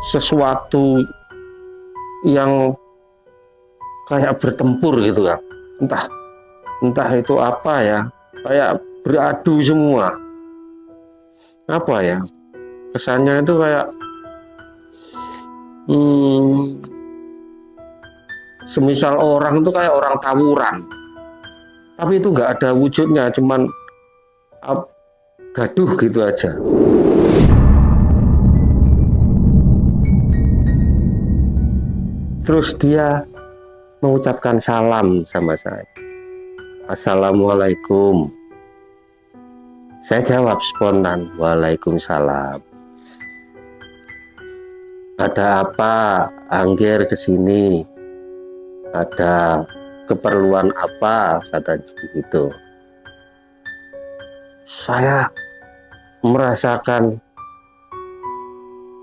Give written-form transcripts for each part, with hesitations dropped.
sesuatu yang kayak bertempur gitu kan, entah itu apa ya, kayak beradu semua, apa ya, kesannya itu kayak semisal orang itu kayak orang tawuran, tapi itu nggak ada wujudnya, cuman gaduh gitu aja. Terus dia mengucapkan salam sama saya, Assalamualaikum. Saya jawab spontan, Waalaikumsalam. Ada apa Angger kesini? Ada keperluan apa? Kata begitu. Saya merasakan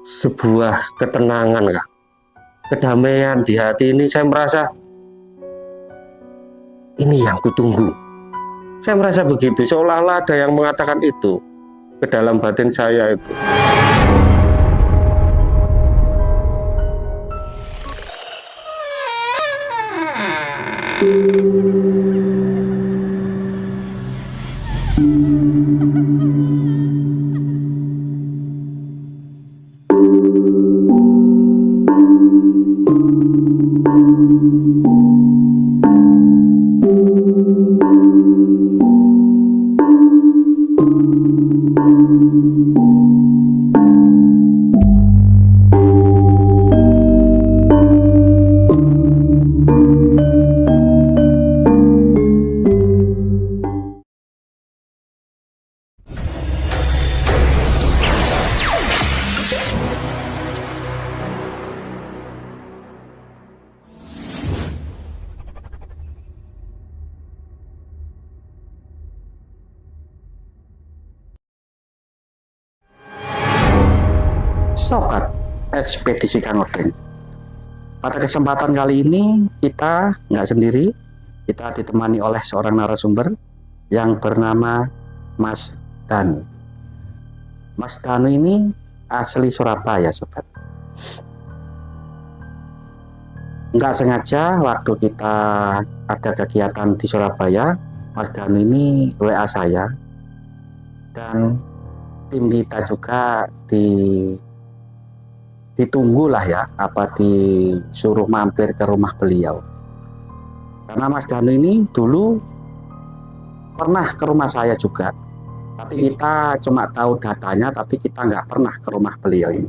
sebuah ketenangan, Kak. Kedamaian di hati ini. Saya merasa ini yang kutunggu. Saya merasa begitu, seolah-olah ada yang mengatakan itu ke dalam batin saya itu. Sobat Ekspedisi Kang Odeng. Pada kesempatan kali ini kita nggak sendiri, kita ditemani oleh seorang narasumber yang bernama Mas Danu. Mas Danu ini asli Surabaya, sobat. Nggak sengaja waktu kita ada kegiatan di Surabaya, Mas Danu ini WA saya, dan tim kita juga ditunggulah ya, disuruh mampir ke rumah beliau. Karena Mas Danu ini dulu pernah ke rumah saya juga, tapi kita cuma tahu datanya, tapi kita nggak pernah ke rumah beliau ini.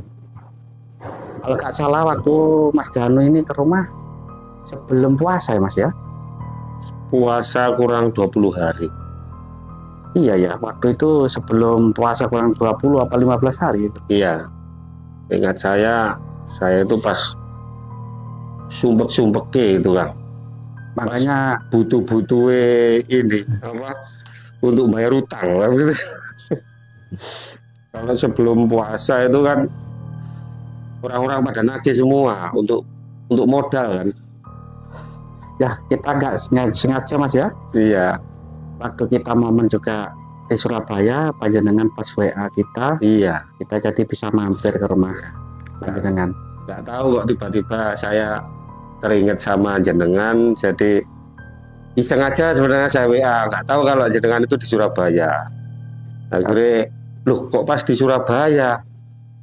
Kalau nggak salah waktu Mas Danu ini ke rumah sebelum puasa ya Mas ya? Puasa kurang 20 hari. Iya ya, waktu itu sebelum puasa kurang 20 apa 15 hari itu. Iya. Ingat saya itu pas sumpek itu kan, makanya butuh ini apa untuk bayar utang gitu. Kalau sebelum puasa itu kan orang-orang pada nagih semua untuk modal kan. Ya kita nggak sengaja Mas ya. Iya. Waktu kita momen juga di Surabaya, panjenengan pas WA kita, iya, kita jadi bisa mampir ke rumah panjenengan. Nggak tahu kok tiba-tiba saya teringat sama jenengan, jadi iseng aja sebenarnya saya WA, nggak tahu kalau jenengan itu di Surabaya. Akhirnya, loh kok pas di Surabaya?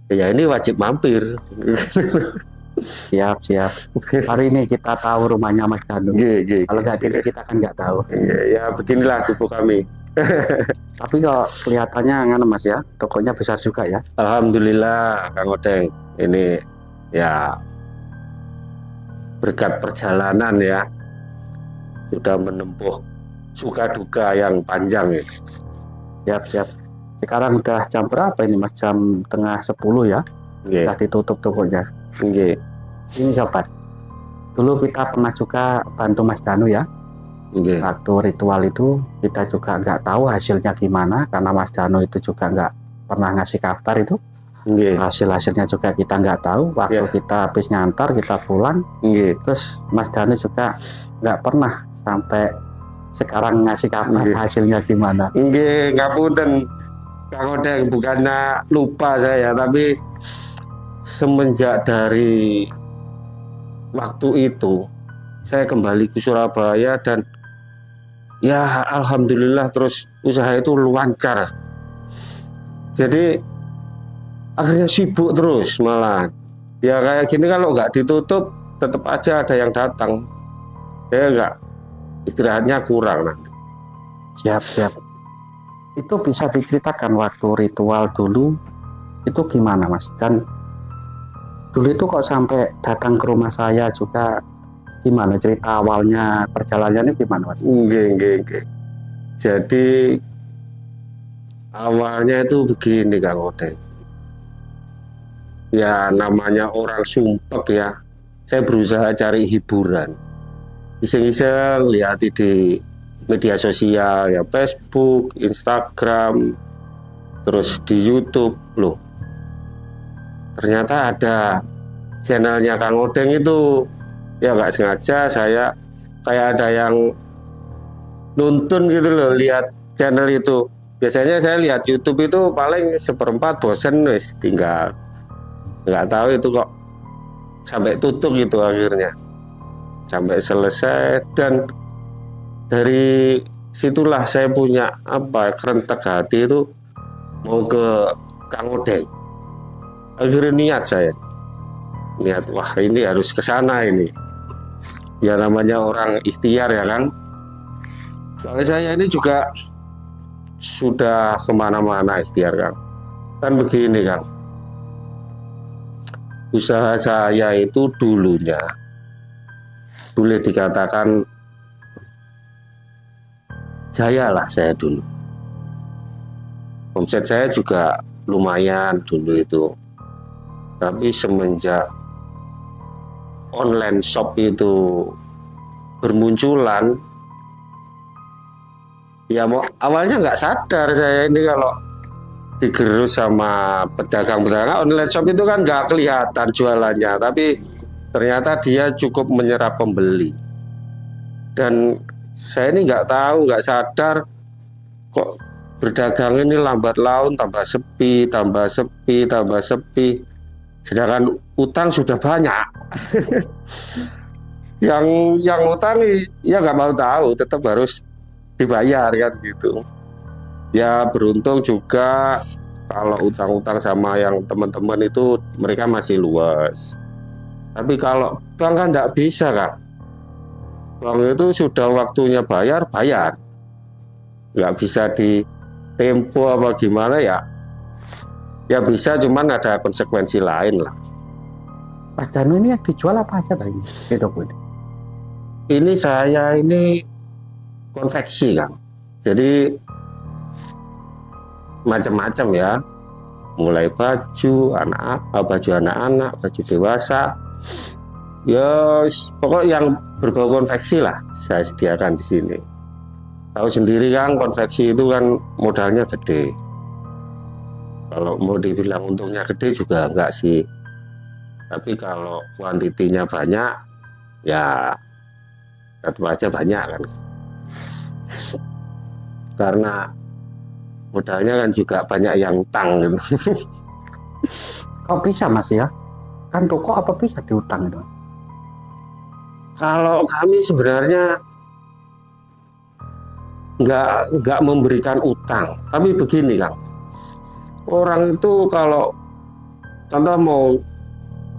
Ya ini wajib mampir. Siap. Hari ini kita tahu rumahnya Mas Danu. Kalau nggak gini kita kan nggak tahu. Ya beginilah tubuh kami. Tapi kok kelihatannya nganu Mas ya, tokonya besar juga ya. Alhamdulillah Kang Odeng, ini ya berkat perjalanan ya, sudah menempuh suka duka yang panjang ya. Siap. Sekarang udah jam berapa ini Mas? Jam tengah 10 ya. Sudah ditutup tokonya. Ini sobat, dulu kita pernah juga bantu Mas Danu ya. Waktu ritual itu kita juga nggak tahu hasilnya gimana, karena Mas Danu itu juga nggak pernah ngasih kabar itu. Hasilnya juga kita nggak tahu. Waktu kita habis nyantar kita pulang, terus Mas Danu juga nggak pernah sampai sekarang ngasih kabar hasilnya gimana. Ngapunten Kang Odeng, bukannya lupa saya, tapi semenjak dari waktu itu saya kembali ke Surabaya dan ya alhamdulillah terus usaha itu lancar. Jadi akhirnya sibuk terus malah. Ya kayak gini kalau nggak ditutup tetap aja ada yang datang. Saya nggak, istirahatnya kurang nanti. Siap, siap. Itu bisa diceritakan waktu ritual dulu itu gimana Mas? Dan dulu itu kok sampai datang ke rumah saya juga, gimana cerita awalnya, perjalanannya gimana Mas? Nggih. Jadi awalnya itu begini Kang Odeng. Ya namanya orang sumpek ya. Saya berusaha cari hiburan. Iseng-iseng lihat di media sosial ya, Facebook, Instagram, terus di YouTube loh. Ternyata ada channelnya Kang Odeng itu, ya nggak sengaja saya kayak ada yang nonton gitu loh, lihat channel itu. Biasanya saya lihat YouTube itu paling seperempat bosen wis tinggal. Nggak tahu itu kok sampai tutup gitu akhirnya, sampai selesai. Dan dari situlah saya punya apa kerentek hati itu mau ke Kang Odeng. Akhirnya niat saya, niat wah ini harus ke sana ini. Ya namanya orang ikhtiar ya kan. Soalnya saya ini juga sudah kemana-mana ikhtiar Kang. Kan begini Kang, usaha saya itu dulunya boleh dikatakan jaya lah saya dulu. Omset saya juga lumayan dulu itu. Tapi semenjak online shop itu bermunculan, ya mau awalnya nggak sadar saya ini kalau digerus sama pedagang-pedagang online shop itu kan nggak kelihatan jualannya, tapi ternyata dia cukup menyerap pembeli. Dan saya ini nggak tahu, nggak sadar kok berdagang ini lambat laun tambah sepi, tambah sepi, tambah sepi. Sedangkan utang sudah banyak. yang utang ya nggak mau tahu, tetap harus dibayar kan gitu. Ya beruntung juga kalau utang-utang sama yang teman-teman itu mereka masih luas. Tapi kalau bank kan nggak bisa Kak. Bank itu sudah waktunya bayar, bayar. Nggak bisa ditempo apa gimana ya. Ya bisa, cuman ada konsekuensi lain lah. Mas Danu ini yang dijual apa aja tadi? Ini saya ini konveksi Kang. Jadi macam-macam ya, mulai baju anak-anak, baju dewasa, ya pokok yang berbau konveksi lah saya sediakan di sini. Tahu sendiri kan konveksi itu kan modalnya gede. Kalau mau dibilang untungnya gede juga enggak sih. Tapi kalau kuantitinya banyak, ya tetap aja banyak kan. Karena modalnya kan juga banyak yang utang gitu. Kok bisa Mas ya? Kan toko apa bisa diutang itu? Kalau kami sebenarnya nggak memberikan utang, tapi begini Kang, orang itu kalau contoh mau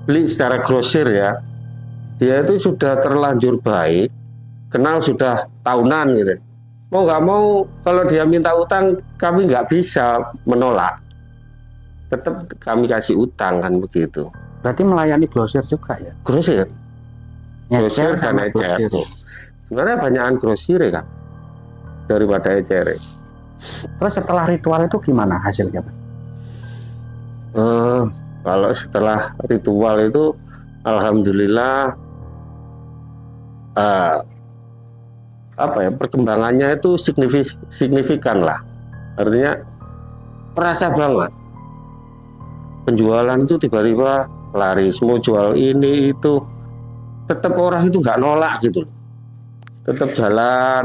beli secara grosir ya, dia itu sudah terlanjur baik, kenal sudah tahunan gitu. Mau nggak mau kalau dia minta utang kami nggak bisa menolak, tetap kami kasih utang kan begitu. Berarti melayani grosir juga ya? Grosir dan sama ecer. grosir. Sebenarnya banyakan grosir ya Kang daripada ecer. Terus setelah ritual itu gimana hasilnya Mas? Kalau setelah ritual itu alhamdulillah apa ya, perkembangannya itu signifikan lah. Artinya perasa banget. Penjualan itu tiba-tiba laris, mau jual ini itu tetap orang itu nggak nolak gitu, tetap jalan.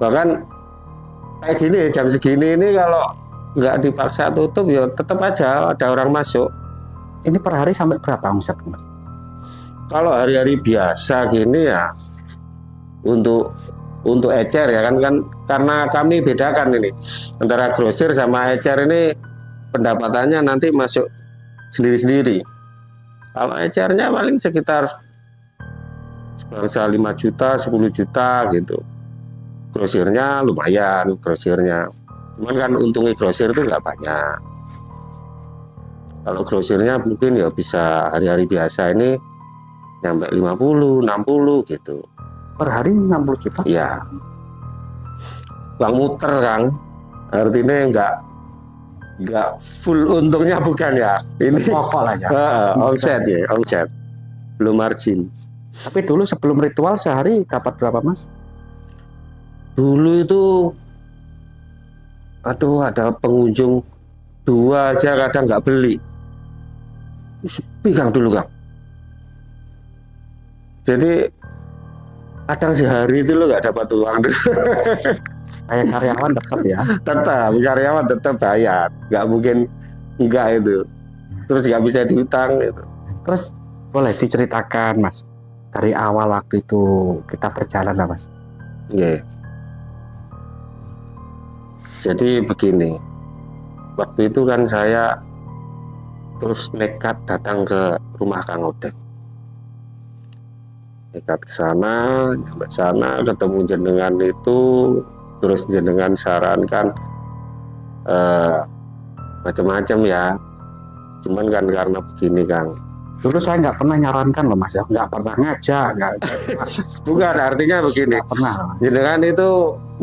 Bahkan kayak gini jam segini ini kalau nggak dipaksa tutup ya tetap aja ada orang masuk. Ini per hari sampai berapa omset, Mas? Kalau hari-hari biasa gini ya, untuk ecer ya kan karena kami bedakan ini antara grosir sama ecer ini pendapatannya nanti masuk sendiri-sendiri. Kalau ecernya paling sekitar sebangsa 5 juta, 10 juta gitu. Grosirnya lumayan, grosirnya. Cuman kan untungnya grosir itu nggak banyak. Kalau grosirnya mungkin ya bisa hari-hari biasa ini nyampe 50, 60 gitu. Per hari 60 juta? Iya. Uang muter Kang. Artinya nggak full untungnya bukan ya. Ini pokok lah ya. Omset ya, omset. Belum margin. Tapi dulu sebelum ritual sehari dapat berapa, Mas? Dulu itu aduh ada pengunjung 2 aja kadang nggak beli. Sepi Kang dulu Kang. Jadi kadang sehari itu lo nggak dapat uang. Kayak karyawan tetap ya. Tetap karyawan tetap bayar, nggak mungkin enggak itu. Terus nggak bisa diutang gitu. Terus boleh diceritakan, Mas, dari awal waktu itu kita berjalan lah, Mas? Iya. Jadi begini, waktu itu kan saya terus nekat datang ke rumah Kang Odek. Nekat ke sana, sampai sana ketemu jenengan itu, terus jenengan sarankan macam-macam ya. Cuman kan karena begini Kang. Dulu saya nggak pernah nyarankan loh, Mas, ya, nggak pernah ngajak, nggak. Bukan, artinya begini. Nggak pernah. Jenengan itu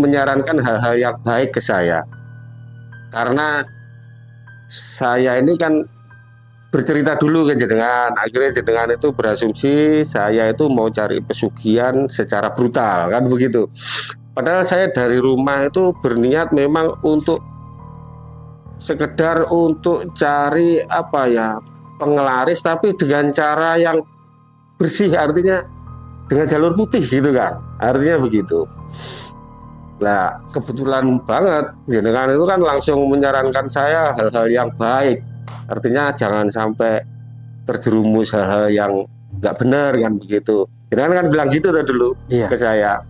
menyarankan hal-hal yang baik ke saya. Karena saya ini kan bercerita dulu ke jenengan, akhirnya jenengan itu berasumsi saya itu mau cari pesugihan secara brutal, kan begitu. Padahal saya dari rumah itu berniat memang untuk sekedar untuk cari apa ya, penglaris tapi dengan cara yang bersih, artinya dengan jalur putih gitu kan, artinya begitu. Nah kebetulan banget jenengan itu kan langsung menyarankan saya hal-hal yang baik, artinya jangan sampai terjerumus hal-hal yang nggak benar kan begitu. Jenengan kan bilang gitu tuh dulu ke saya.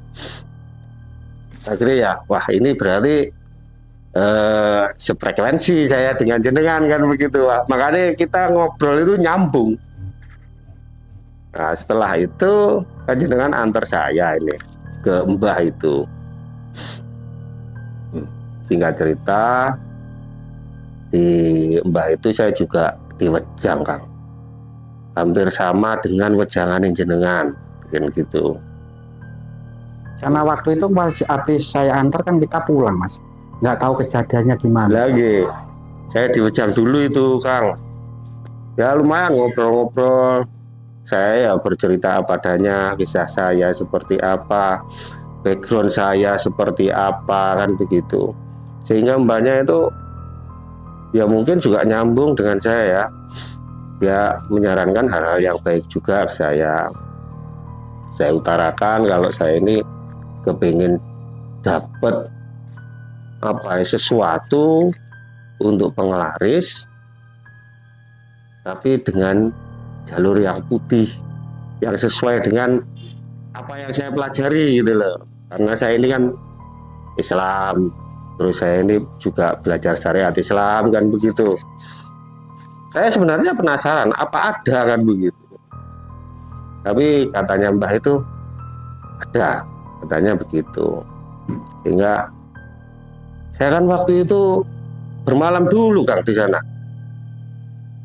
Akhirnya ya wah ini berarti sefrekuensi saya dengan jenengan kan begitu. Makanya kita ngobrol itu nyambung. Nah setelah itu kan jenengan antar saya ini ke Mbah itu. Singkat cerita di Mbah itu saya juga diwejang Kang, hampir sama dengan wejangan jenengan kan gitu. Karena waktu itu masih habis saya antar kan kita pulang, Mas, nggak tahu kejadiannya gimana. Lagi saya diwejang dulu itu Kang, ya lumayan ngobrol-ngobrol, saya ya bercerita apa adanya, kisah saya seperti apa, background saya seperti apa kan begitu, sehingga mbaknya itu ya mungkin juga nyambung dengan saya ya, dia menyarankan hal-hal yang baik juga ke saya utarakan kalau saya ini kepingin dapat apa sesuatu untuk penglaris tapi dengan jalur yang putih yang sesuai dengan apa yang saya pelajari gitu loh, karena saya ini kan Islam, terus saya ini juga belajar syariat Islam kan begitu. Saya sebenarnya penasaran apa ada kan begitu, tapi katanya Mbah itu ada, katanya begitu. Sehingga saya kan waktu itu bermalam dulu Kang di sana,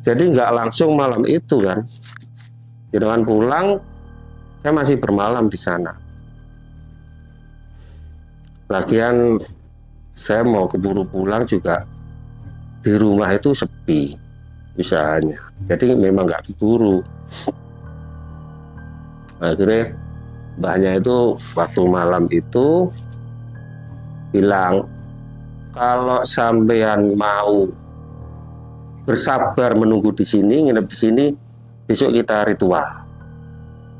jadi nggak langsung malam itu kan, dengan pulang saya masih bermalam di sana. Lagian saya mau keburu pulang juga di rumah itu sepi usahanya, jadi memang nggak keburu. Akhirnya mbahnya itu waktu malam itu bilang kalau sampean mau bersabar menunggu di sini, nginep di sini, besok kita ritual,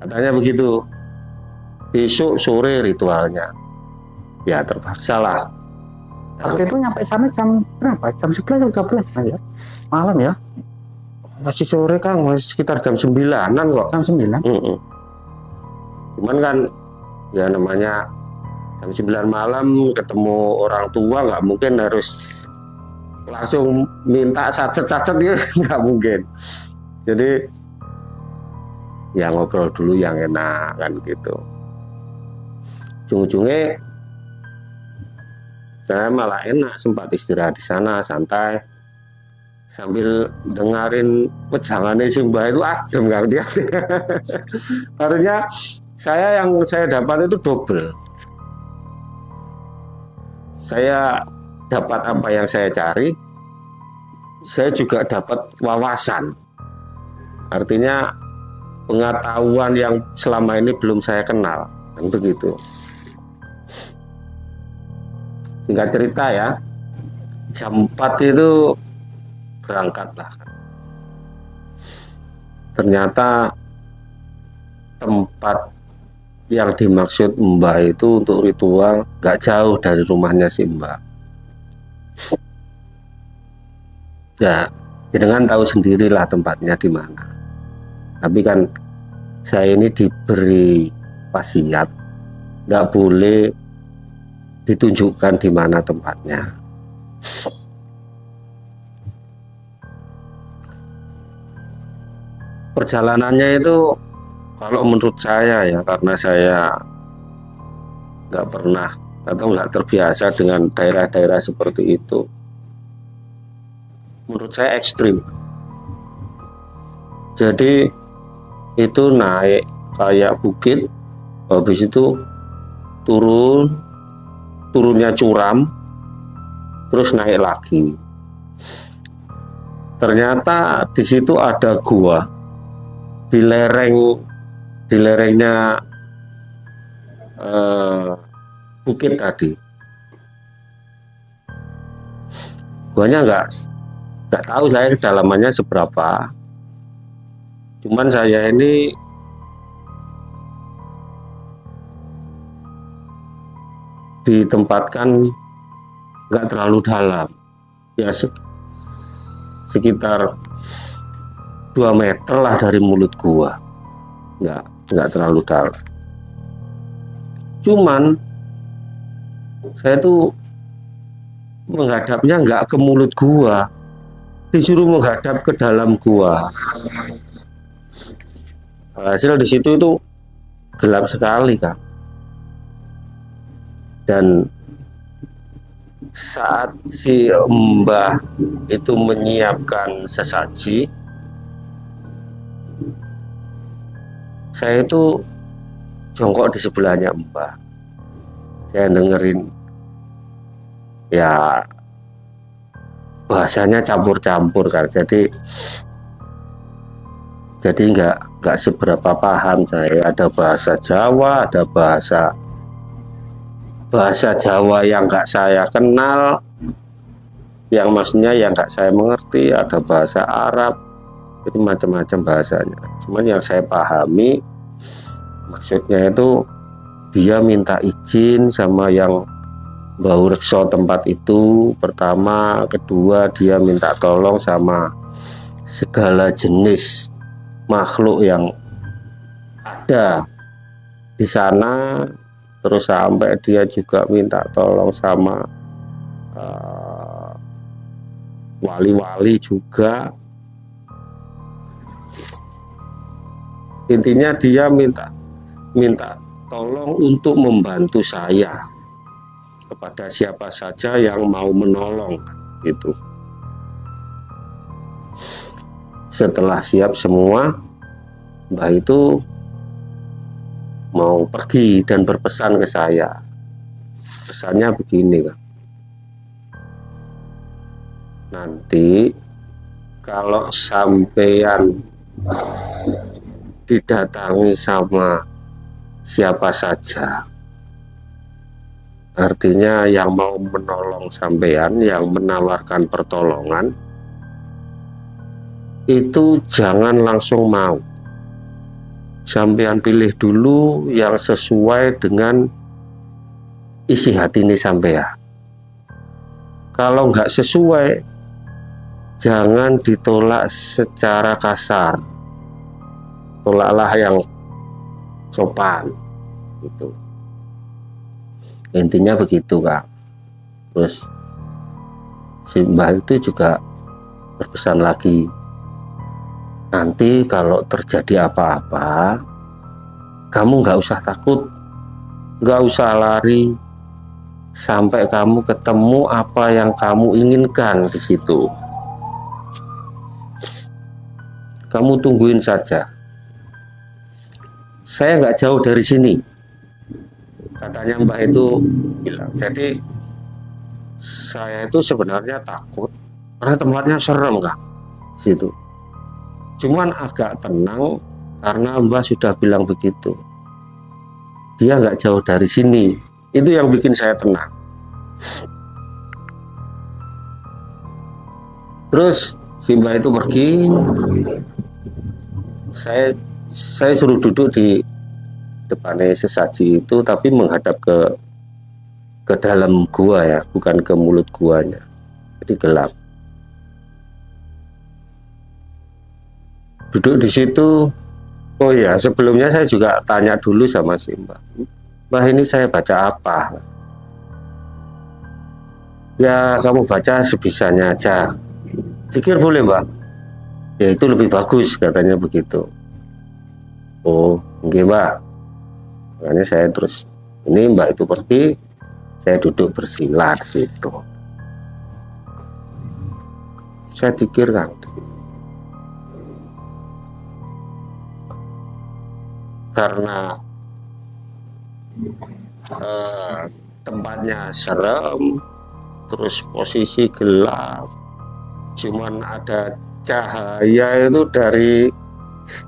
katanya begitu. Besok sore ritualnya. Ya terpaksa lah. Waktu itu nyampe sana jam berapa? Jam 11 atau 12 ya? Malam ya? Masih sore Kang, masih sekitar jam 9-an kok. Jam 9? Cuman kan ya namanya jam 9 malam ketemu orang tua, nggak mungkin harus langsung minta sacet-sacet ya, nggak mungkin. Jadi ya ngobrol dulu yang enak kan gitu. Ujung-ujungnya saya malah enak, sempat istirahat di sana santai sambil dengerin wejangannya si Mbah itu adem kan dia. Artinya yang saya dapat itu double. Saya dapat apa yang saya cari, saya juga dapat wawasan. Artinya pengetahuan yang selama ini belum saya kenal, kan begitu. Singkat cerita ya, jam 4 itu berangkatlah. Ternyata tempat yang dimaksud Mbah itu untuk ritual gak jauh dari rumahnya si Mbah. Ya, jenengan tahu sendirilah tempatnya di mana. Tapi kan saya ini diberi wasiat, nggak boleh ditunjukkan di mana tempatnya. Perjalanannya itu kalau menurut saya ya, karena saya nggak pernah atau nggak terbiasa dengan daerah-daerah seperti itu, menurut saya ekstrim. Jadi itu naik kayak bukit, habis itu turunnya curam, terus naik lagi. Ternyata di situ ada gua di lerengnya bukit tadi. Guanya nggak tahu saya kedalamannya seberapa. Cuman saya ini ditempatkan nggak terlalu dalam, ya sekitar 2 meter lah dari mulut gua, nggak terlalu dalam. Cuman saya tuh menghadapnya nggak ke mulut gua, disuruh menghadap ke dalam gua. Hasil di situ itu gelap sekali Kak. Dan saat si Mbah itu menyiapkan sesaji, saya itu jongkok di sebelahnya Mbah. Saya dengerin, ya bahasanya campur-campur kan. Jadi nggak seberapa paham saya. Ada bahasa Jawa, ada bahasa Jawa yang nggak saya kenal, yang maksudnya yang nggak saya mengerti. Ada bahasa Arab, jadi macam-macam bahasanya. Cuman yang saya pahami maksudnya itu dia minta izin sama yang bau rekso tempat itu pertama, kedua dia minta tolong sama segala jenis makhluk yang ada di sana, terus sampai dia juga minta tolong sama wali-wali juga. Intinya dia minta tolong untuk membantu saya kepada siapa saja yang mau menolong gitu. Setelah siap semua, Mbah itu mau pergi dan berpesan ke saya. Pesannya begini Kak. Nanti kalau sampean didatangi sama siapa saja, artinya yang mau menolong sampean, yang menawarkan pertolongan, itu jangan langsung mau. Sampean pilih dulu yang sesuai dengan isi hati ini sampean. Kalau nggak sesuai, jangan ditolak secara kasar, tolaklah yang sopan gitu, intinya begitu Kak. Terus si Mbah itu juga berpesan lagi, nanti kalau terjadi apa-apa kamu nggak usah takut, nggak usah lari sampai kamu ketemu apa yang kamu inginkan di situ. Kamu tungguin saja. Saya nggak jauh dari sini, katanya Mbah itu bilang. Jadi saya itu sebenarnya takut karena tempatnya serem Kak situ. Cuman agak tenang karena Mbah sudah bilang begitu. Dia nggak jauh dari sini. Itu yang bikin saya tenang. Terus si Mbah itu pergi. Saya suruh duduk di depannya sesaji itu, tapi menghadap ke dalam gua ya, bukan ke mulut guanya. Jadi gelap. Duduk di situ. Oh ya, sebelumnya saya juga tanya dulu sama si Mbah. Mbah, ini saya baca apa? Ya kamu baca sebisanya aja. Pikir boleh Mbak? Ya itu lebih bagus, katanya begitu. Oh oke Mbak. Makanya saya terus, ini Mbak itu pergi, saya duduk bersila di situ. Saya pikirkan, karena tempatnya serem, terus posisi gelap, cuman ada cahaya itu dari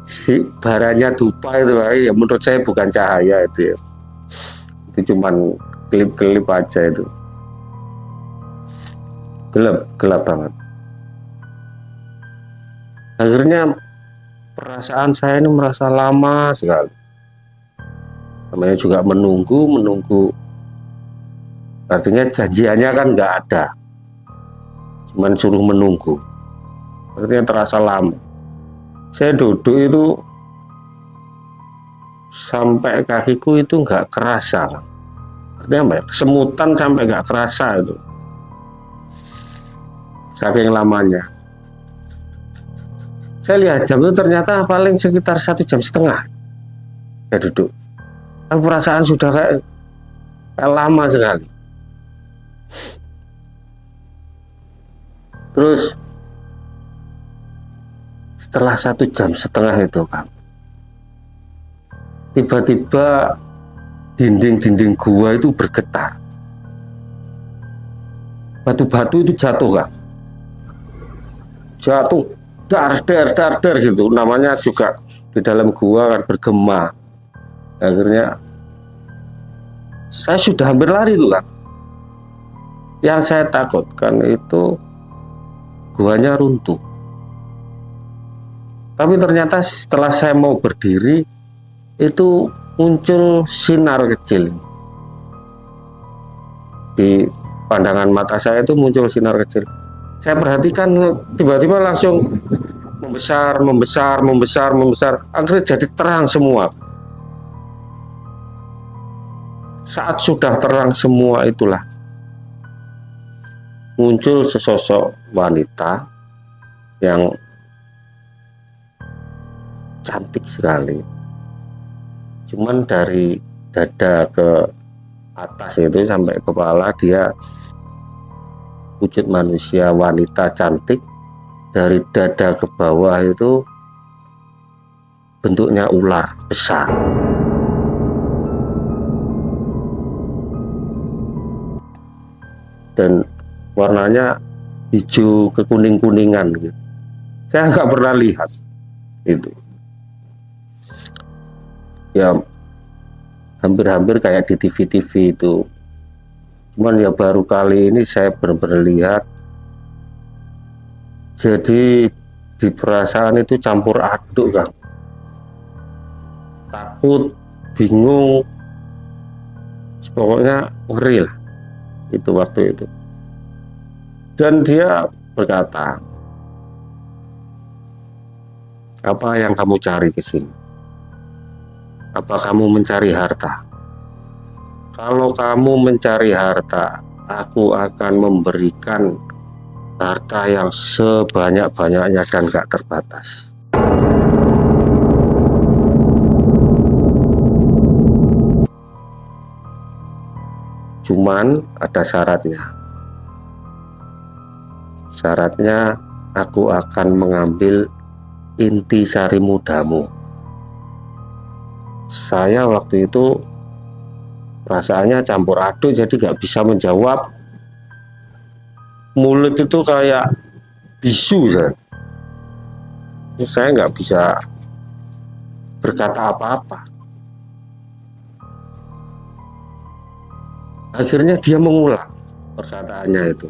si baranya dupa itu, ya menurut saya bukan cahaya itu ya, itu cuman kelip-kelip aja, itu gelap banget. Akhirnya perasaan saya ini merasa lama sekali, namanya juga menunggu, artinya janjiannya kan nggak ada, cuman suruh menunggu, artinya terasa lama. Saya duduk itu sampai kakiku itu nggak kerasa, artinya apa ya, kesemutan sampai nggak kerasa itu, saking lamanya. Saya lihat jam itu ternyata paling sekitar 1,5 jam saya duduk. Perasaan sudah kayak lama sekali. Terus setelah 1,5 jam itu kan, tiba-tiba dinding-dinding gua itu bergetar. Batu-batu itu jatuh kan, jatuh dar gitu, namanya juga di dalam gua kan bergema. Akhirnya saya sudah hampir lari itu kan. Yang saya takutkan itu guanya runtuh. Tapi ternyata setelah saya mau berdiri, itu muncul sinar kecil. Di pandangan mata saya itu muncul sinar kecil. Saya perhatikan, tiba-tiba langsung membesar, akhirnya jadi terang semua. Saat sudah terang semua itulah muncul sesosok wanita yang cantik sekali. Cuman dari dada ke atas itu sampai kepala dia wujud manusia, wanita cantik. Dari dada ke bawah itu bentuknya ular besar. Dan warnanya hijau kekuning-kuningan gitu. Saya nggak pernah lihat itu. Ya hampir-hampir kayak di TV-TV itu. Cuman ya baru kali ini saya benar-benar lihat. Jadi di perasaan itu campur aduk kan. Takut, bingung, pokoknya ngeri lah itu waktu itu. Dan dia berkata, Apa yang kamu cari ke sini? Apa kamu mencari harta? Kalau kamu mencari harta, aku akan memberikan harta yang sebanyak-banyaknya dan gak terbatas. Cuman ada syaratnya. Syaratnya aku akan mengambil inti sari mudamu. Saya waktu itu perasaannya campur aduk, jadi gak bisa menjawab. Mulut itu kayak bisu, saya nggak bisa berkata apa-apa. Akhirnya dia mengulang perkataannya itu.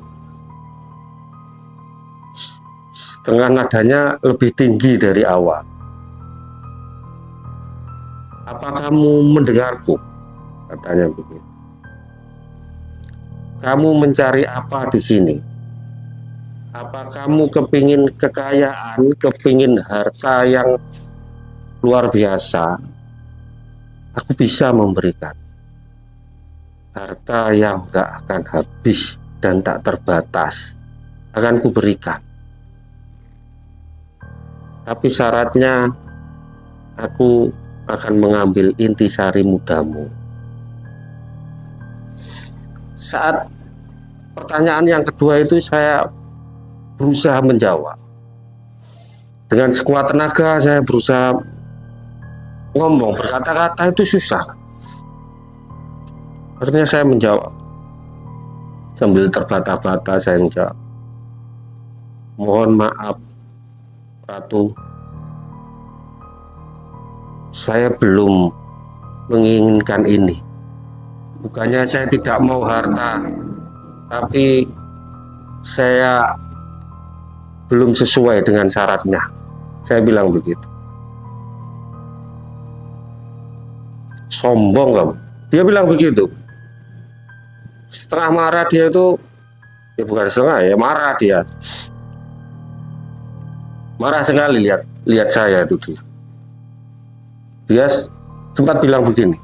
Setengah nadanya lebih tinggi dari awal. Apa kamu mendengarku? Katanya begitu. Kamu mencari apa di sini? Apa kamu kepingin kekayaan, kepingin harta yang luar biasa? Aku bisa memberikan harta yang gak akan habis dan tak terbatas, akan kuberikan. Tapi syaratnya aku akan mengambil intisari mudamu. Saat pertanyaan yang kedua itu saya berusaha menjawab. Dengan sekuat tenaga saya berusaha ngomong, berkata-kata itu susah. Akhirnya saya menjawab. Sambil terbata-bata saya menjawab. Mohon maaf, Ratu. Saya belum menginginkan ini. Bukannya saya tidak mau harta, tapi saya belum sesuai dengan syaratnya. Saya bilang begitu. Sombong kamu. Dia bilang begitu. Setengah marah dia itu, ya bukan setengah, ya marah dia. Marah sekali lihat saya itu. Dia sempat bilang begini,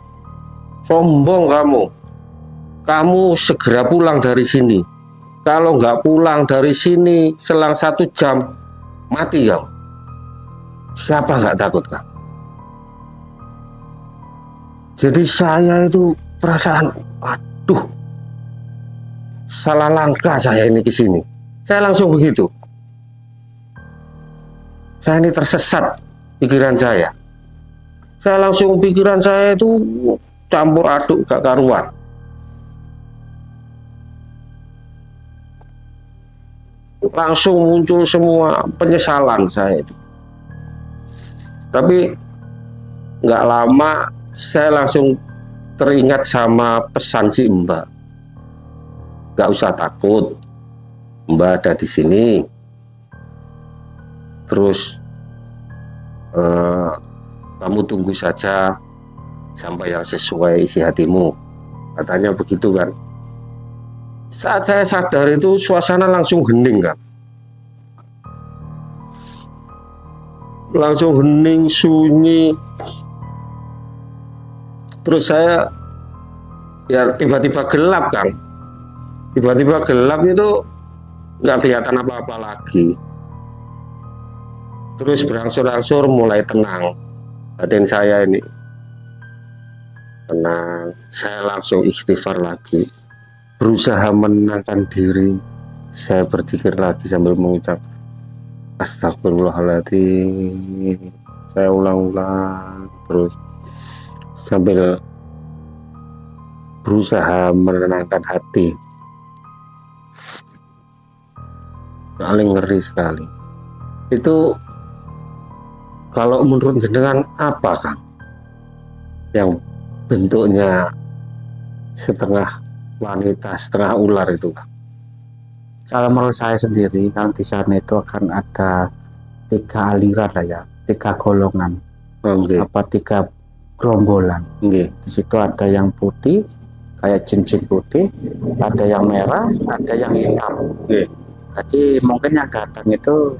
sombong kamu segera pulang dari sini. Kalau nggak pulang dari sini selang 1 jam, mati kamu. Siapa nggak takut kamu? Jadi saya itu perasaan, aduh, salah langkah saya ini ke sini. Saya langsung begitu. Saya ini tersesat pikiran saya. Saya langsung pikiran saya itu campur aduk gak karuan. Langsung muncul semua penyesalan saya itu. Tapi nggak lama saya langsung teringat sama pesan si Mbak. Nggak usah takut, Mbak ada di sini. Terus kamu tunggu saja sampai yang sesuai isi hatimu. Katanya begitu kan. Saat saya sadar itu suasana langsung hening kan. Langsung hening, sunyi. Terus saya ya tiba-tiba gelap kan. Tiba-tiba gelap itu nggak kelihatan apa-apa lagi. Terus berangsur-angsur mulai tenang. Batin saya ini tenang. Saya langsung istighfar lagi. Berusaha menenangkan diri. Saya berzikir lagi sambil mengucap astagfirullahaladzim. Saya ulang-ulang terus sambil berusaha menenangkan hati. Paling ngeri sekali. Itu kalau menurut jenengan apa kan yang bentuknya setengah wanita setengah ular itu kan? Kalau menurut saya sendiri, kan di sana itu akan ada 3 aliran lah ya, 3 golongan, Okay. apa 3 gerombolan. Okay. Di situ ada yang putih, kayak cincin putih, ada yang merah, ada yang hitam. Okay. Jadi mungkin yang datang itu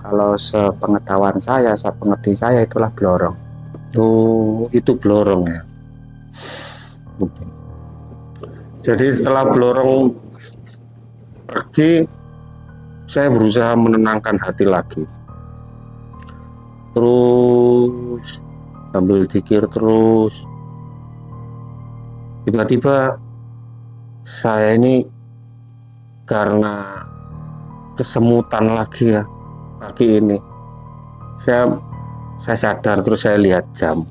Kalau sepengetahuan saya, sepengerti saya itulah blorong. Oh, itu blorong ya. Oke. Jadi setelah blorong pergi, saya berusaha menenangkan hati lagi. Terus sambil zikir terus, tiba-tiba saya ini karena kesemutan lagi ya pagi ini, saya sadar, terus saya lihat jam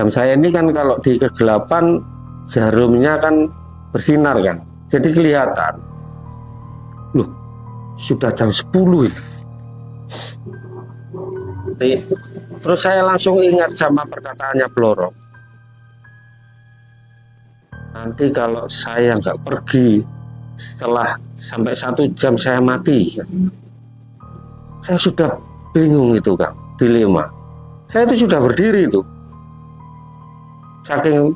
saya ini kan kalau di kegelapan jarumnya kan bersinar kan, jadi kelihatan, loh sudah jam 10 ini. Terus saya langsung ingat sama perkataannya blorong, nanti kalau saya nggak pergi setelah sampai 1 jam saya mati. Saya sudah bingung itu Kak, dilema. Saya itu sudah berdiri itu, saking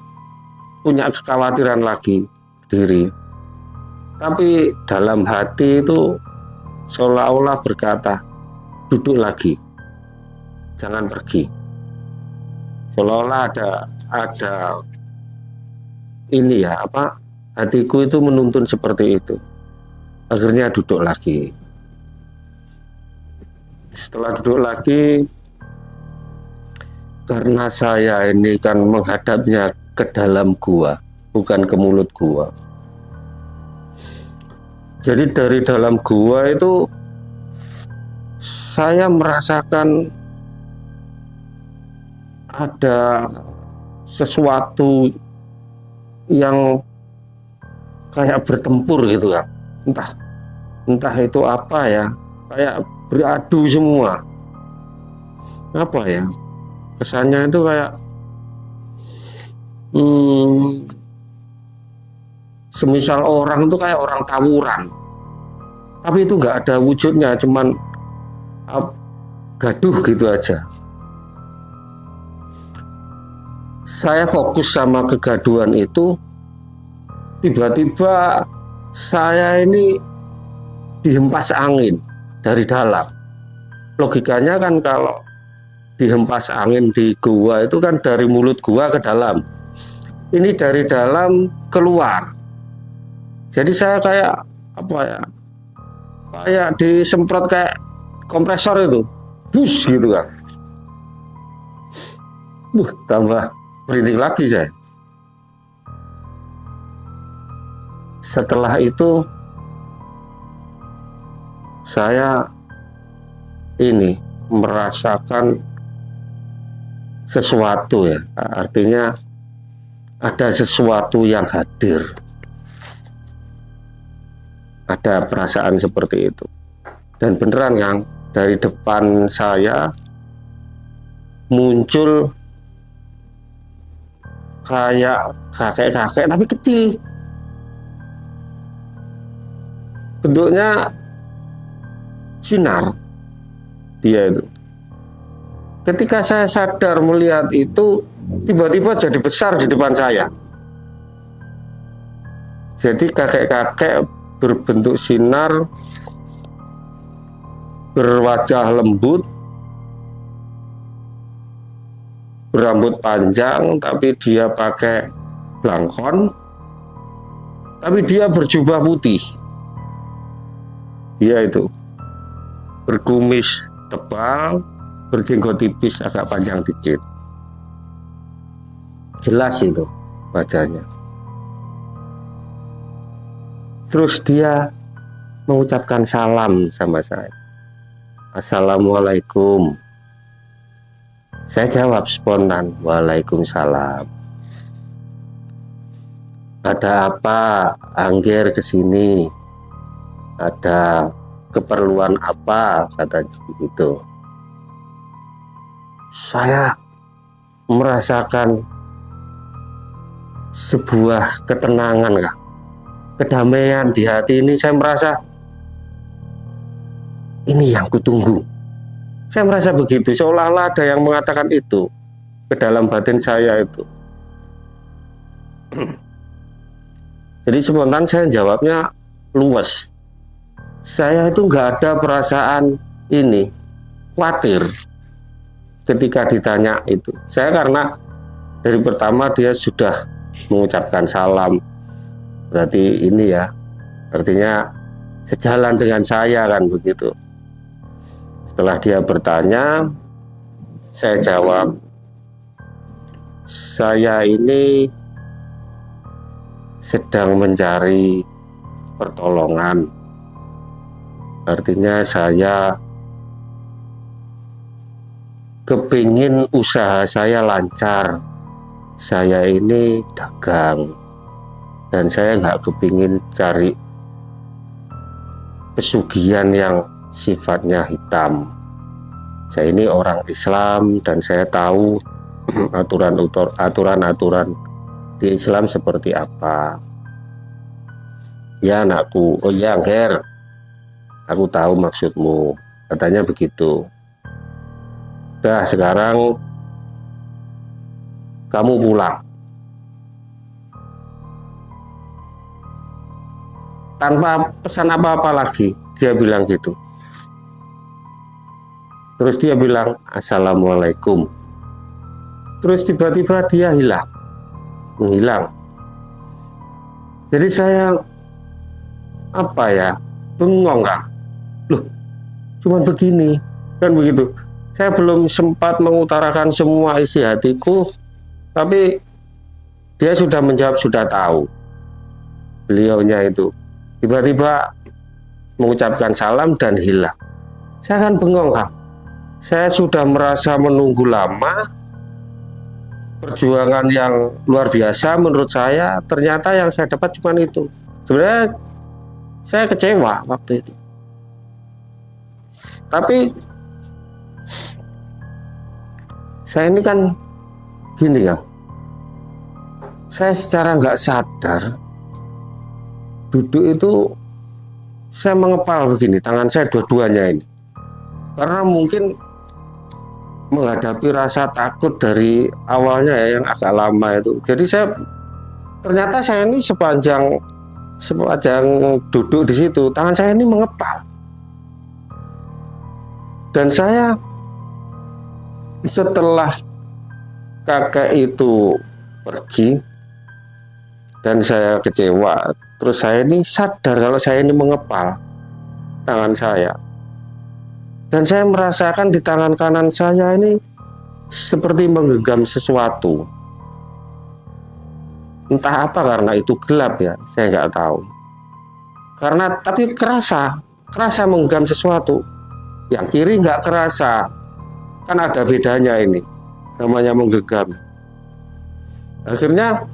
punya kekhawatiran lagi berdiri, tapi dalam hati itu seolah-olah berkata, duduk lagi, jangan pergi. Seolah-olah ada ini ya, apa, hatiku itu menuntun seperti itu. Akhirnya duduk lagi. Setelah duduk lagi, karena saya ini kan menghadapnya ke dalam gua, bukan ke mulut gua. Jadi dari dalam gua itu saya merasakan ada sesuatu yang kayak bertempur gitu kan, entah itu apa ya, kayak beradu semua. Apa ya kesannya itu kayak semisal orang itu kayak orang tawuran, tapi itu nggak ada wujudnya, cuman gaduh gitu aja. Saya fokus sama kegaduhan itu, tiba-tiba saya ini dihempas angin dari dalam. Logikanya kan kalau dihempas angin di gua itu kan dari mulut gua ke dalam, ini dari dalam keluar. Jadi saya kayak apa ya, kayak disemprot kayak kompresor itu, bus gitu kan. Tambah merinding lagi saya. Setelah itu saya ini merasakan sesuatu ya, artinya ada sesuatu yang hadir, ada perasaan seperti itu. Dan beneran Kang, dari depan saya muncul kayak kakek-kakek tapi kecil, bentuknya sinar dia itu. Ketika saya sadar melihat itu, tiba-tiba jadi besar di depan saya. Jadi kakek-kakek berbentuk sinar, berwajah lembut, berambut panjang, tapi dia pakai blangkon, tapi dia berjubah putih. Dia itu berkumis tebal, berjenggot tipis agak panjang dikit. Jelas itu wajahnya. Terus dia mengucapkan salam sama saya. Assalamualaikum. Saya jawab spontan, waalaikumsalam. Ada apa Angger kesini? Ada keperluan apa? Katanya begitu. Saya merasakan sebuah ketenangan, Kak. Kedamaian di hati ini. Saya merasa ini yang kutunggu. Saya merasa begitu, seolah-olah ada yang mengatakan itu ke dalam batin saya itu. Jadi spontan saya jawabnya luwes. saya itu nggak ada perasaan ini khawatir ketika ditanya itu. Saya karena dari pertama dia sudah mengucapkan salam, berarti ini ya, artinya sejalan dengan saya kan begitu. Setelah dia bertanya, saya jawab, saya ini sedang mencari pertolongan. Artinya saya kepingin usaha saya lancar. Saya ini dagang dan saya nggak kepingin cari pesugihan yang sifatnya hitam. Saya ini orang Islam dan saya tahu aturan-aturan di Islam seperti apa. Ya anakku, oh ya Ger, aku tahu maksudmu, katanya begitu. Udah sekarang kamu pulang. Tanpa pesan apa-apa lagi, dia bilang gitu. Terus dia bilang Assalamualaikum. Terus tiba-tiba dia menghilang. Jadi saya bengong kan. Loh, cuman begini, kan begitu. Saya belum sempat mengutarakan semua isi hatiku, tapi dia sudah menjawab sudah tahu. Beliaunya itu tiba-tiba mengucapkan salam dan hilang. Saya kan bengong kan. Saya sudah merasa menunggu lama, perjuangan yang luar biasa menurut saya, ternyata yang saya dapat cuma itu. Sebenarnya saya kecewa waktu itu. Tapi saya ini kan gini ya, saya secara nggak sadar duduk itu saya mengepal begini, tangan saya dua-duanya ini, karena mungkin menghadapi rasa takut dari awalnya ya, yang agak lama itu. Jadi ternyata saya ini sepanjang duduk di situ, tangan saya ini mengepal. Dan saya setelah kakek itu pergi dan saya kecewa, terus saya ini sadar kalau saya ini mengepal tangan saya. Dan saya merasakan di tangan kanan saya ini seperti menggenggam sesuatu. Entah apa, karena itu gelap ya, saya nggak tahu. Tapi kerasa menggenggam sesuatu. Yang kiri nggak kerasa, kan ada bedanya ini, namanya menggenggam. Akhirnya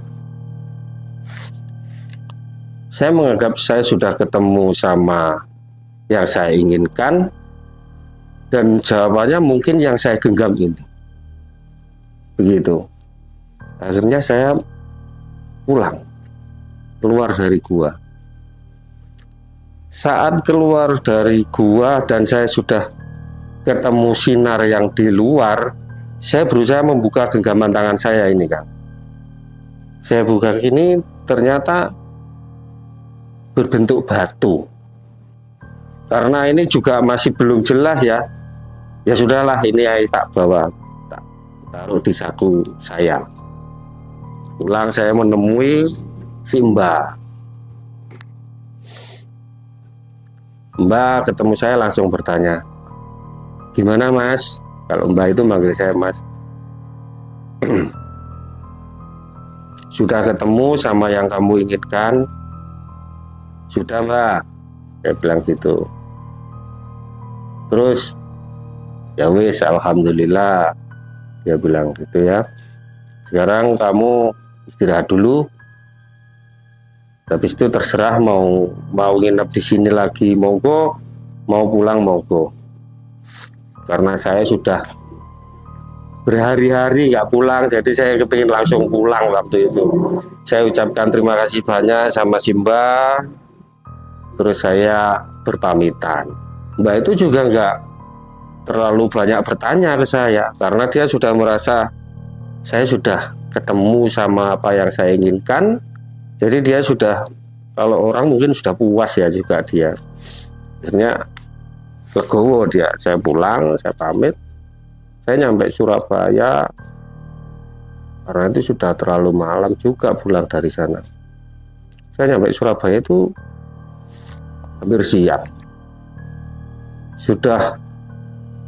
saya menganggap saya sudah ketemu sama yang saya inginkan. Dan jawabannya mungkin yang saya genggam ini. Begitu. Akhirnya saya pulang, keluar dari gua. Saat keluar dari gua dan saya sudah ketemu sinar yang di luar, saya berusaha membuka genggaman tangan saya ini kan. Saya buka ini, ternyata berbentuk batu. Karena ini juga masih belum jelas ya. Ya sudahlah, ini tak bawa, tak taruh di saku saya. Pulang saya menemui si Mbak. Mbak ketemu saya langsung bertanya, gimana Mas? Kalau Mbak itu manggil saya Mas. Sudah ketemu sama yang kamu inginkan? Sudah Mbak, saya bilang gitu. Terus ya wis, alhamdulillah, dia bilang gitu ya. Sekarang kamu istirahat dulu. Habis itu terserah mau nginep di sini lagi monggo, mau pulang monggo. Karena saya sudah berhari-hari nggak pulang, jadi saya kepingin langsung pulang waktu itu. Saya ucapkan terima kasih banyak sama Simba. Terus saya berpamitan. Mbak itu juga nggak terlalu banyak bertanya ke saya, karena dia sudah merasa saya sudah ketemu sama apa yang saya inginkan. Jadi dia sudah, kalau orang mungkin sudah puas ya juga dia. Akhirnya legowo dia, saya pulang, saya pamit, saya nyampe Surabaya karena itu sudah terlalu malam juga pulang dari sana. Saya nyampe Surabaya itu hampir siang, sudah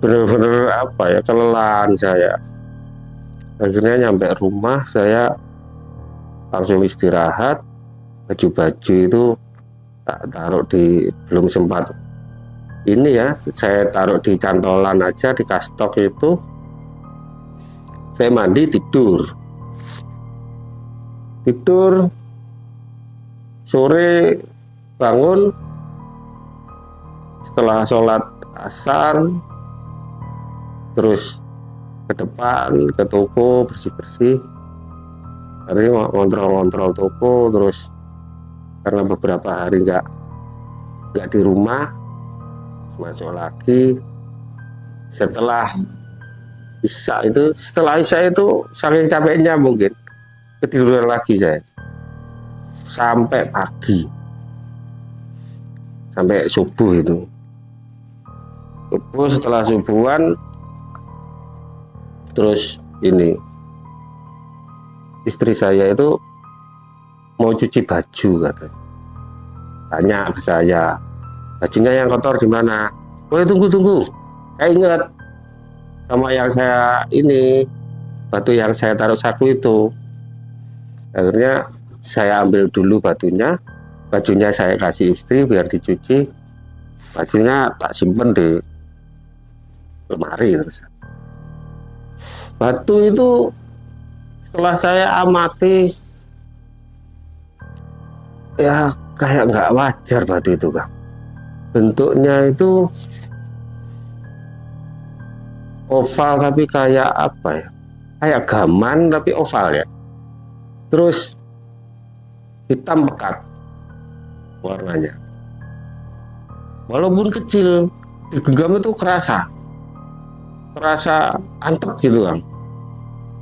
benar-benar apa ya, kelelahan saya. Akhirnya nyampe rumah, saya langsung istirahat, baju-baju itu tak taruh di, belum sempat ini ya, saya taruh di cantolan aja, di kastok itu. Saya mandi, tidur sore, bangun setelah sholat asar, terus ke depan ke toko bersih-bersih, hari ngontrol toko. Terus karena beberapa hari nggak di rumah, masuk lagi. Setelah Isya itu saking capeknya mungkin ketiduran lagi saya sampai pagi, sampai subuh itu. Setelah subuhan, terus ini istri saya itu mau cuci baju, katanya. Tanya ke saya, bajunya yang kotor di mana? Boleh tunggu. Saya ingat sama yang saya ini, batu yang saya taruh saku itu. Akhirnya saya ambil dulu bajunya saya kasih istri biar dicuci, bajunya tak simpen di lemari. Terus batu itu setelah saya amati, ya kayak nggak wajar batu itu, Kang. Bentuknya itu oval tapi kayak apa ya, kayak gaman tapi oval ya. Terus hitam pekat warnanya, walaupun kecil digenggam itu kerasa antep gitu, Kang.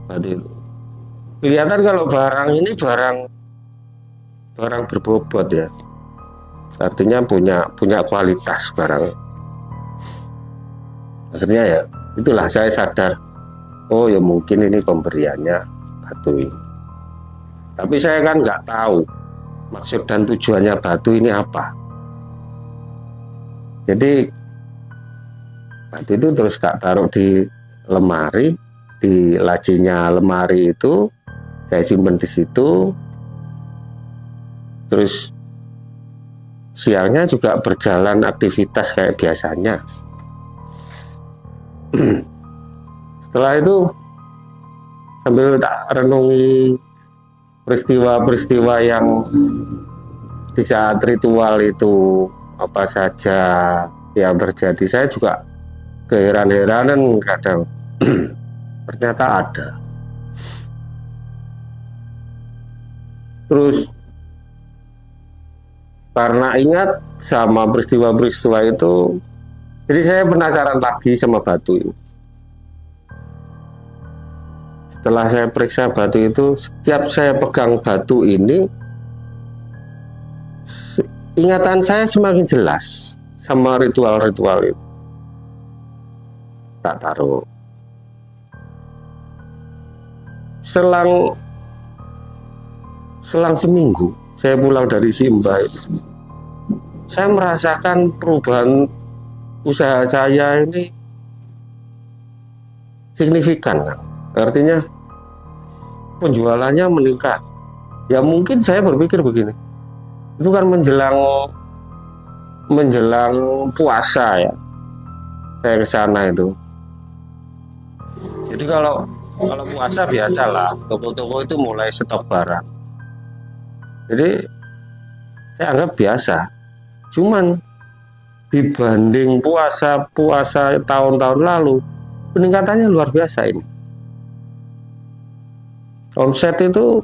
Berarti itu kelihatan kalau barang ini barang berbobot ya, artinya punya kualitas barang. Akhirnya ya itulah saya sadar, oh ya mungkin ini pemberiannya batu ini. Tapi saya kan nggak tahu maksud dan tujuannya batu ini apa. Jadi batu itu terus tak taruh di lemari, di lacinya lemari itu saya simpen di situ. Terus siangnya juga berjalan aktivitas kayak biasanya. Setelah itu sambil tak renungi peristiwa-peristiwa yang di saat ritual itu apa saja yang terjadi, saya juga keheran-heranan kadang. Ternyata ada. Terus karena ingat sama peristiwa-peristiwa itu, jadi saya penasaran lagi sama batu ini. Setelah saya periksa batu itu, setiap saya pegang batu ini, ingatan saya semakin jelas sama ritual-ritual itu. Tak taruh. Selang seminggu saya pulang dari Simba itu, saya merasakan perubahan usaha saya ini signifikan, kan? Artinya penjualannya meningkat. Ya mungkin saya berpikir begini, itu kan menjelang puasa ya, saya ke sana itu. Jadi kalau puasa biasalah toko-toko itu mulai stok barang. Jadi saya anggap biasa. Cuman dibanding puasa tahun-tahun lalu, peningkatannya luar biasa ini. Omset itu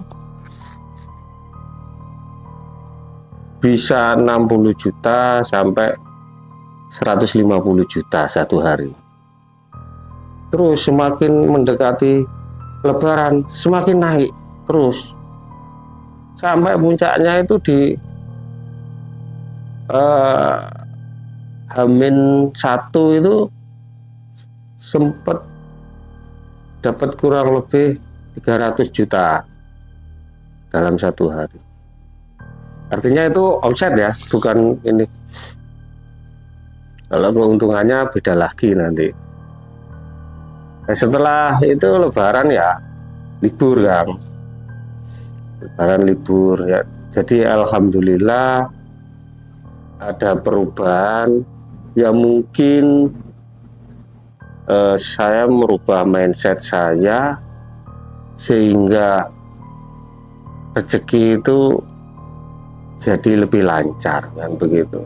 bisa 60 juta sampai 150 juta satu hari. Terus semakin mendekati Lebaran semakin naik terus, sampai puncaknya itu di H-1 itu sempat dapat kurang lebih 300 juta dalam satu hari. Artinya itu omset ya, bukan ini. Kalau keuntungannya beda lagi nanti. Nah, setelah itu Lebaran ya libur kan, Lebaran libur ya. Jadi alhamdulillah ada perubahan ya, mungkin saya merubah mindset saya sehingga rezeki itu jadi lebih lancar kan begitu.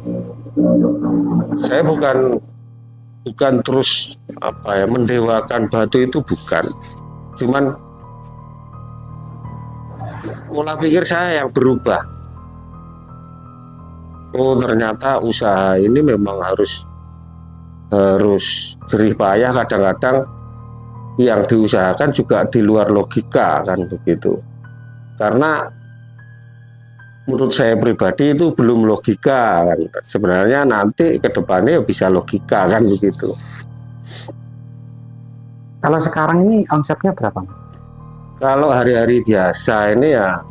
Saya bukan terus mendewakan batu, itu bukan, cuman pola pikir saya yang berubah. Oh, ternyata usaha ini memang harus jerih payah, kadang-kadang yang diusahakan juga di luar logika kan begitu. Karena menurut saya pribadi itu belum logika kan. Sebenarnya nanti ke depannya bisa logika kan begitu. Kalau sekarang ini omsetnya berapa? Kalau hari-hari biasa ini ya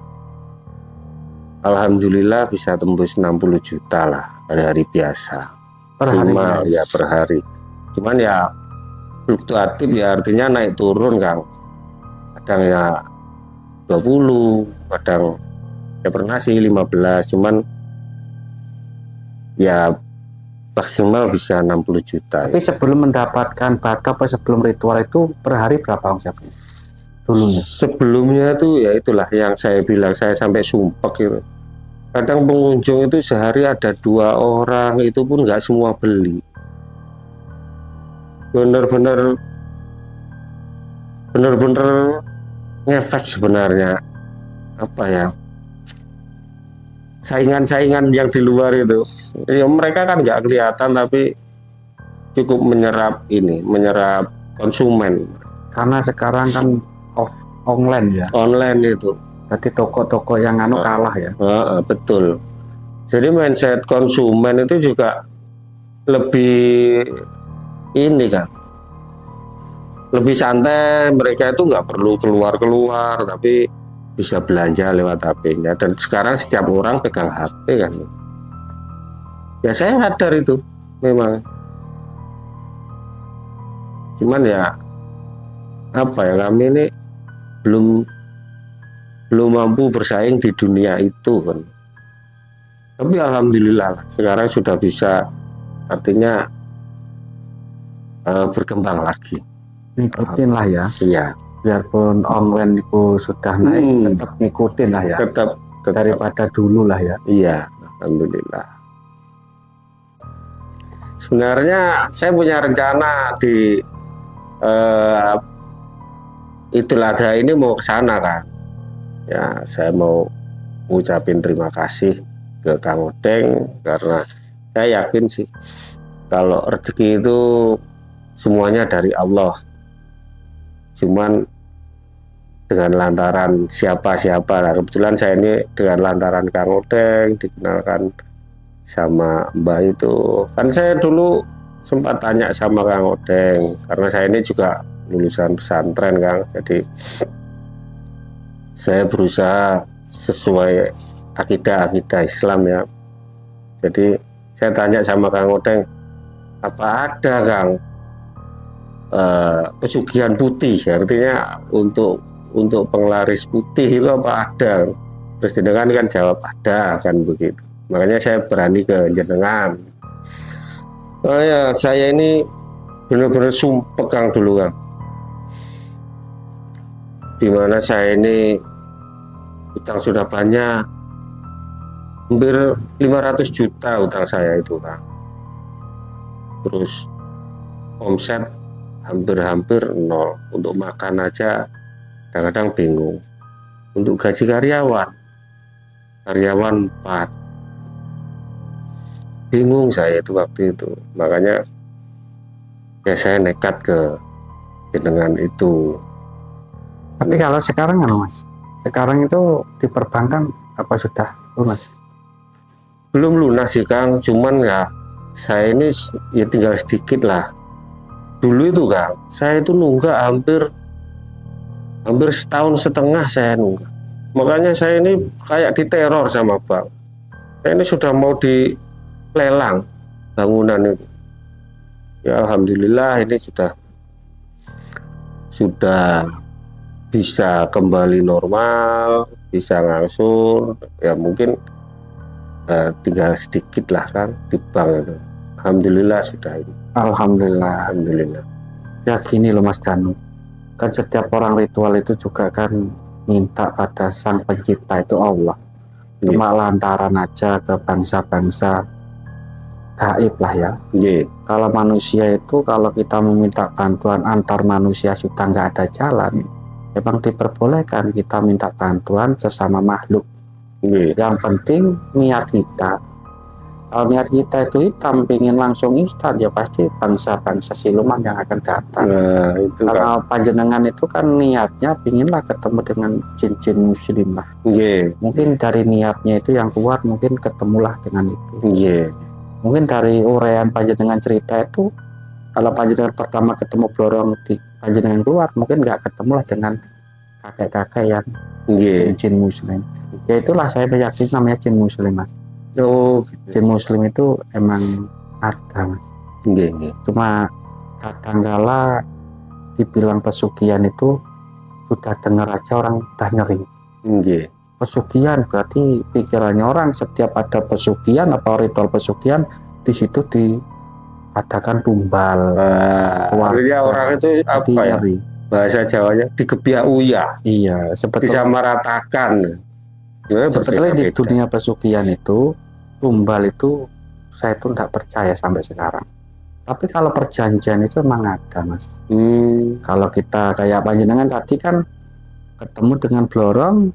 alhamdulillah bisa tembus 60 juta lah hari-hari biasa. Per hari ya per hari. Cuman ya fluktuatif ya, artinya naik turun Kang. Kadang ya 20, kadang ya pernah sih 15, cuman ya maksimal bisa 60 juta. Tapi sebelum mendapatkan batu apa sebelum ritual itu per hari berapa omsetnya? Dulunya. Sebelumnya itu ya itulah yang saya bilang, saya sampai sumpek gitu. Kadang pengunjung itu sehari ada 2 orang, itu pun nggak semua beli. Bener-bener ngefek sebenarnya. Apa ya, saingan-saingan yang di luar itu ya, mereka kan nggak kelihatan tapi cukup menyerap konsumen. Karena sekarang kan online ya, online itu, berarti toko-toko yang kalah ya. Betul. Jadi mindset konsumen itu juga lebih ini kan, lebih santai. Mereka itu nggak perlu keluar tapi bisa belanja lewat HP-nya. Dan sekarang setiap orang pegang HP kan. Ya saya sadar itu memang. Cuman ya kami ini belum mampu bersaing di dunia itu kan. Tapi alhamdulillah sekarang sudah bisa, artinya berkembang lagi. Ngikutin lah ya. Iya. Biarpun online itu sudah naik, tetap ngikutin lah ya. Tetap daripada dulu lah ya. Iya, alhamdulillah. Sebenarnya saya punya rencana di Idul Adha ini mau ke sana kan. Ya, saya mau ngucapin terima kasih ke Kang Odeng, karena saya yakin sih kalau rezeki itu semuanya dari Allah. Cuman dengan lantaran siapa-siapa lah. Kebetulan saya ini dengan lantaran Kang Odeng dikenalkan sama Mbak itu. Kan saya dulu sempat tanya sama Kang Odeng, karena saya ini juga lulusan pesantren Kang. Jadi saya berusaha sesuai akidah Islam ya. Jadi saya tanya sama Kang Odeng, apa ada Kang pesugihan putih, artinya untuk penglaris putih itu apa ada? Terus jenengan kan jawab ada kan begitu. Makanya saya berani ke jenengan. Oh ya, saya ini benar-benar sumpah Kang dulu Kang. Dimana saya ini utang sudah banyak, hampir 500 juta utang saya itu Kang. Terus omset hampir nol, untuk makan aja kadang-kadang bingung, untuk gaji karyawan 4, bingung saya itu waktu itu. Makanya ya saya nekat ke jenengan itu. Tapi kalau sekarang kan Mas, sekarang itu di perbankan apa sudah lunas? Belum lunas sih Kang, cuman ya saya ini ya tinggal sedikit lah. Dulu itu Kang, saya itu nunggak hampir setahun setengah saya nunggak. Makanya saya ini kayak diteror sama bank. Saya ini sudah mau dilelang bangunan itu. Ya alhamdulillah ini sudah bisa kembali normal, bisa langsung. Ya mungkin tinggal sedikit lah kan di bank itu. Alhamdulillah sudah ini. Alhamdulillah. Alhamdulillah. Ya gini loh Mas Danu, kan setiap orang ritual itu juga kan minta pada sang pencipta itu Allah. Cuma lantaran aja ke bangsa-bangsa gaib lah ya. Kalau manusia itu, kalau kita meminta bantuan antar manusia sudah nggak ada jalan, memang diperbolehkan kita minta bantuan sesama makhluk. Yang penting niat kita. Kalau niat kita itu hitam, pingin langsung instan, ya pasti bangsa-bangsa siluman yang akan datang. Itu kalau kan panjenengan itu kan niatnya pinginlah ketemu dengan jin-jin muslim lah. Mungkin dari niatnya itu yang kuat, mungkin ketemulah dengan itu. Mungkin dari uraian panjenengan cerita itu, kalau panjenengan pertama ketemu blorong di panjenengan keluar, mungkin nggak ketemulah dengan kakek-kakek yang jin muslim. Ya itulah saya meyakini namanya jin muslim Mas. Jin muslim itu emang ada Mas. Cuma kadangkala dibilang pesugihan itu sudah dengar aja orang udah nyeri. Pesugihan berarti pikirannya orang setiap ada pesugihan apa ritual pesugihan di situ diadakan tumbal. Artinya orang itu apa ya? Nyeri. Bahasa Jawanya digebiak uya. Iya, sebetulnya disamaratakan. Sebetulnya di dunia pesugihan itu tumbal itu saya tuh tidak percaya sampai sekarang. Tapi kalau perjanjian itu memang ada Mas. Kalau kita kayak panjenengan tadi kan ketemu dengan blorong,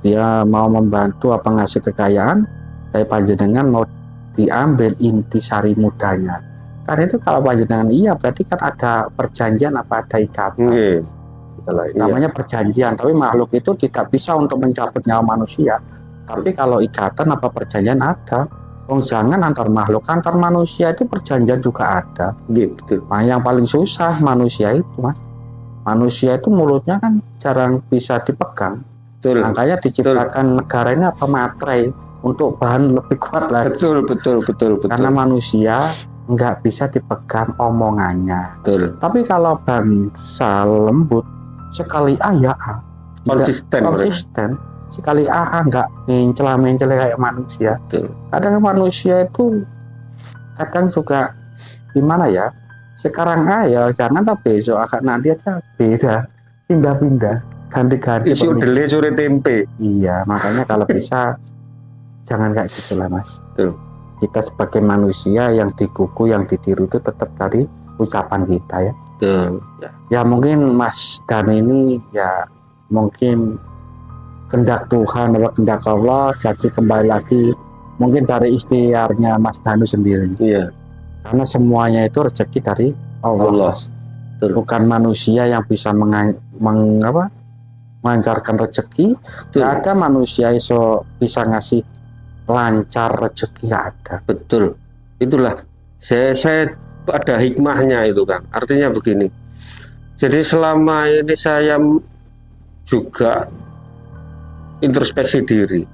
dia mau membantu apa ngasih kekayaan, tapi panjenengan mau diambil inti sari mudanya. Karena itu kalau panjenengan iya berarti kan ada perjanjian apa ada ikatan. Namanya perjanjian, tapi makhluk itu tidak bisa untuk mencabut nyawa manusia. Tapi kalau ikatan apa perjanjian ada. Jangan antar makhluk, antar manusia itu perjanjian juga ada. Nah, yang paling susah manusia itu Mas. Manusia itu mulutnya kan jarang bisa dipegang. Makanya diciptakan negara ini apa materai untuk bahan lebih kuat lagi. Betul. Karena manusia nggak bisa dipegang omongannya. Tapi kalau bangsa lembut sekali ya konsisten. Sekali nggak mencela kayak manusia. Kadang manusia itu kadang juga gimana ya, sekarang ya jangan tapi besok nanti aja beda, pindah-pindah, ganti-ganti. Isu dele sore tempe. Iya, makanya kalau bisa jangan kayak gitulah Mas. Kita sebagai manusia yang dikuku, yang ditiru itu tetap dari ucapan kita ya. Ya mungkin Mas Dan ini ya mungkin kehendak Tuhan atau kehendak Allah, jadi kembali lagi mungkin dari ikhtiarnya Mas Danu sendiri. Karena semuanya itu rezeki dari Allah. Bukan manusia yang bisa melancarkan rezeki. Tidak ada manusia yang bisa ngasih lancar rezeki, nggak ada. Betul. Itulah saya ada hikmahnya itu kan. Artinya begini. Jadi selama ini saya juga introspeksi diri.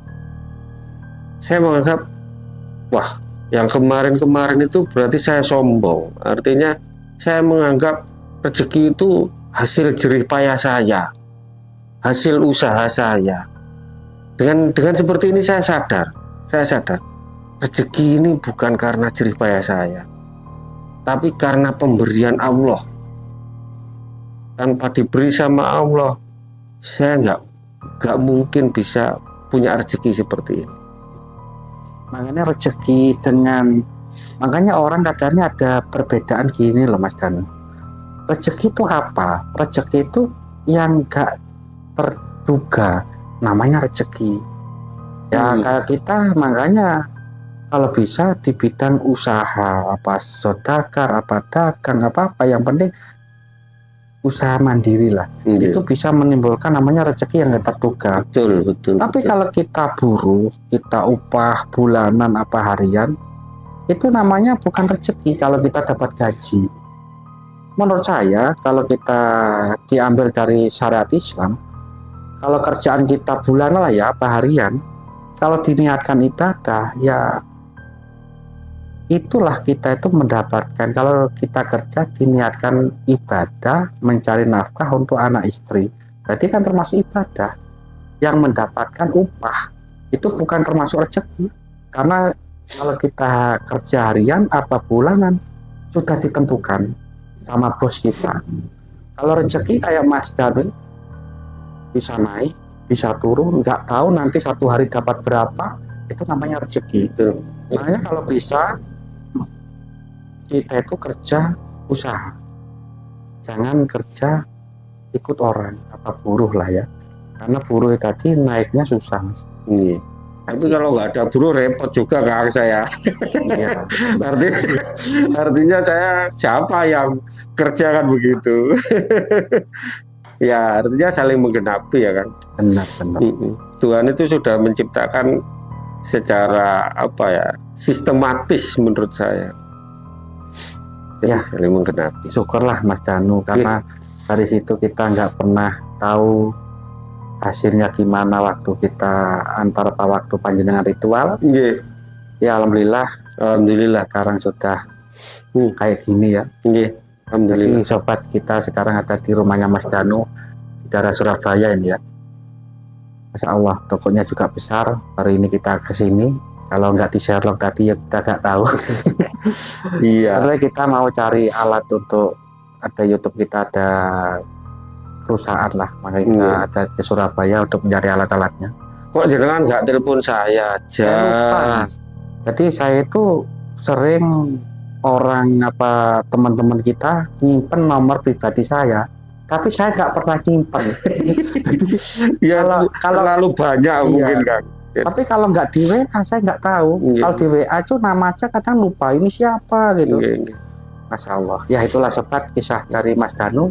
Saya menganggap, wah, yang kemarin-kemarin itu berarti saya sombong. Artinya saya menganggap rezeki itu hasil jerih payah saya, hasil usaha saya. Dengan seperti ini saya sadar rezeki ini bukan karena jerih payah saya, tapi karena pemberian Allah. Tanpa diberi sama Allah, saya nggak mungkin bisa punya rezeki seperti ini. Makanya makanya orang katanya ada perbedaan gini loh Mas Dan. Rezeki itu apa? Rezeki itu yang nggak terduga, namanya rezeki. Ya kayak kita makanya kalau bisa di bidang usaha apa sodakar apa dagang apa yang penting usaha mandiri lah. Itu bisa menimbulkan namanya rezeki yang nggak terduga. Tapi kalau kita buruh, kita upah bulanan apa harian, itu namanya bukan rezeki kalau kita dapat gaji. Menurut saya kalau kita diambil dari syariat Islam, kalau kerjaan kita bulanan lah ya, apa harian, kalau diniatkan ibadah ya itulah kita itu mendapatkan. Kalau kita kerja diniatkan ibadah, mencari nafkah untuk anak istri, berarti kan termasuk ibadah. Yang mendapatkan upah itu bukan termasuk rezeki, karena kalau kita kerja harian apa bulanan sudah ditentukan sama bos kita. Kalau rezeki kayak Mas Danu, bisa naik bisa turun, nggak tahu nanti satu hari dapat berapa, itu namanya rezeki. Makanya kalau bisa kita itu kerja usaha, jangan kerja ikut orang, apa buruh lah ya, karena buruh tadi naiknya susah, Mas. Iya. Tapi kalau nggak ada buruh repot juga Kang saya. Iya. Artinya saya siapa yang kerja kan begitu. Ya artinya saling menggenapi ya kan. Benar. Tuhan itu sudah menciptakan secara apa ya, sistematis menurut saya. Jadi Ya, saling menggenapi. syukurlah Mas Danu, karena dari situ kita nggak pernah tahu hasilnya gimana waktu kita antar waktu panjenengan ritual. Nggih. Ya alhamdulillah Alhamdulillah. sekarang sudah kayak gini ya. Nggih. Alhamdulillah. Jadi sobat kita sekarang ada di rumahnya Mas Danu di daerah Surabaya ini ya. Masya Allah, tokonya juga besar. Baru ini kita ke sini. Kalau nggak di Sherlock tadi ya kita nggak tahu. Iya. Karena kita mau cari alat untuk, ada YouTube kita ada perusahaan lah, makanya kita ada ke Surabaya untuk mencari alat-alatnya. Kok jangan nggak telepon saya aja? Saya lupa, Mas. Jadi saya itu sering orang apa teman-teman kita nyimpen nomor pribadi saya, tapi saya nggak pernah nyimpen. Ya kalau terlalu banyak mungkin kan. Tapi kalau nggak di WA saya nggak tahu. Kalau di WA itu nama aja kadang lupa ini siapa gitu. Masya Allah. Ya itulah sobat kisah dari Mas Danu.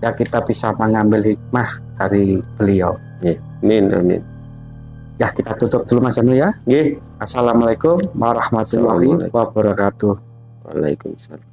Ya kita bisa mengambil hikmah dari beliau. Amin. Ya kita tutup dulu Mas Danu ya. Assalamualaikum warahmatullahi wabarakatuh. Waalaikumsalam.